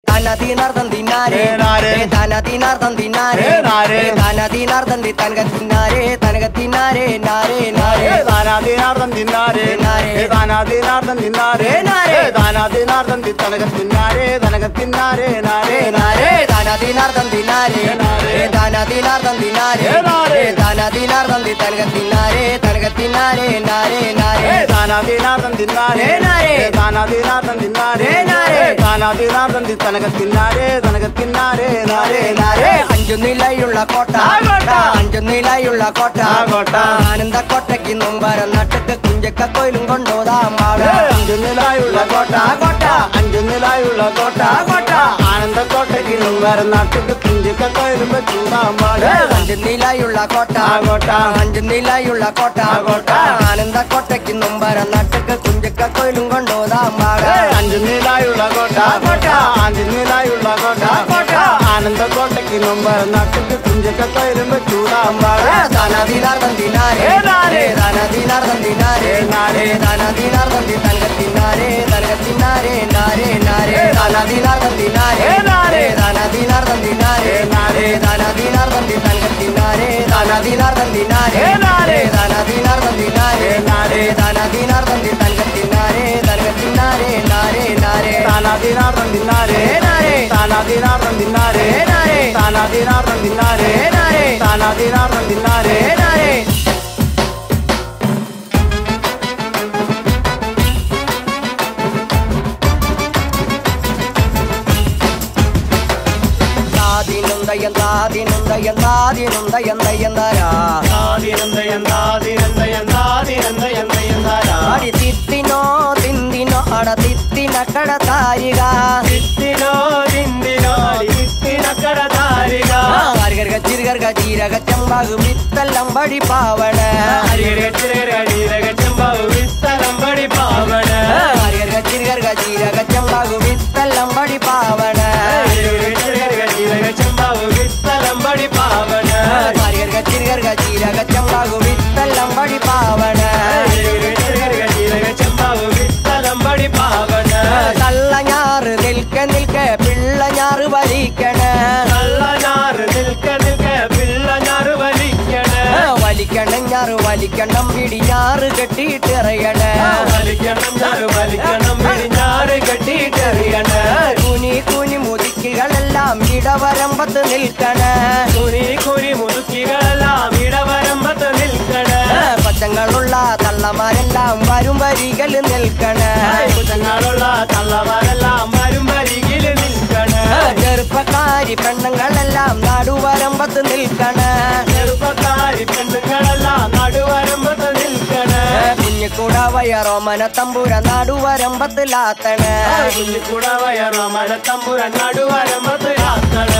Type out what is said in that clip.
Dana dinar dan dinare, dana dinar dan dinare, dana dinar dan di tanaga dinare, nare nare. Dana dinar dan dinare, dana dinar dan dinare, dana dinar dan di tanaga dinare, nare nare. Dana dinar dan dinare, dana dinar dan dinare, dana dinar dan di tanaga dinare, nare nare. Dana dinar dan dinare, dana dinar dan dinare, dana dinar dan di tanaga dinare, nare nare. അഞ്ചു നിലയുള്ള കോട്ട അഞ്ചു നിലയുള്ള കോട്ട ആനന്ദ കോട്ടയ്ക്ക് നൊമ്പരം നട്ടക്ക് കുഞ്ചക്ക കോയിലും കൊണ്ടോതാം അഞ്ചു നിലയുള്ള കോട്ട അഞ്ചു നിലയുള്ള കോട്ട ആനന്ദ കോട്ടയ്ക്ക് നൊമ്പരം നട്ടക്ക് കുഞ്ചക്ക കോയിലും ചൂടാം അഞ്ചു നിലയുള്ള കോട്ട അഞ്ചു നിലയുള്ള കോട്ട ആനന്ദ കോട്ടയ്ക്ക് നൊമ്പരം നട്ടക്ക് കുഞ്ചക്ക കോയിലും കൊണ്ടോതാം അഞ്ചു നിലയുള്ള കോട്ട അഞ്ചു നിലയുള്ള കോട്ട ആനന്ദ കോട്ടയ്ക്ക് നൊമ്പരം നട്ടക്ക് കുഞ്ചക്ക കോയിലും ചൂടാം Dana dinar dan dinare, dana dinar dan dinare, dana dinar dan di tanaga dinare, nare nare. Dana dinar dan dinare, dana dinar dan dinare, dana dinar dan di tanaga dinare, dana dinar dan dinare, dana dinar dan dinare, dana dinar dan di tanaga dinare, nare nare. Dana dinar dan dinare, dana dinar dan dinare, dana dinar dan dinare, dana dinar dan dinare. Adi tittino tindino ada tittina kada tariga Tittino tindino adi tittina kada tariga Hargarga chirgarga chiraga chambagu vittallam badi pavana Hargarga chirgarga chiraga chambagu vittallam badi pavana Hargarga chirgarga chiraga chambagu vittallam badi pavana Hargarga chirgarga chiraga chambagu vittallam badi pavana Hargarga chirgarga chiraga chambagu vittallam badi pavana Hargarga chirgarga chiraga chambagu vittallam badi pavana Talla ñaaru nilke nilke pilla ñaaru valikana Talla ñaaru nilke nilke pilla ñaaru valikana Valikana ñaaru valikanam pidi ñaaru kettittu eriyana Valikkanam ñaaru valikkanam pidi ñaaru kettittu eriyana Kuni kuni മുതുക്കികളെല്ലാം ഇടവരമ്പത്ത് നിൽക്കണ കുനി കുനി മുതുക്കികളെല്ലാം ഇടവരമ്പത്ത് നിൽക്കണ പച്ചങ്ങളുള്ള തള്ളമാരെല്ലാം വരും വരികൾ നിൽക്കണ കുറ്റങ്ങളുള്ള തള്ളമാരെല്ലാം വരും വരികിൽ നിൽക്കണ ചെറുപ്പക്കാരി പെണ്ണുങ്ങളെല്ലാം നടുവരമ്പത്ത് നിൽക്കണ ചെറുപ്പക്കാരി പെണ്ണുങ്ങളെല്ലാം നടുവരമ്പത്ത് നിൽക്കണ കുഞ്ഞിക്കൂടവയ റോമന തമ്പുര നടുവരമ്പത്തിലാത്തണ കുഞ്ഞിക്കൂടവയ റോമന തമ്പുര നടുവരമ്പത്തിലാത്തണ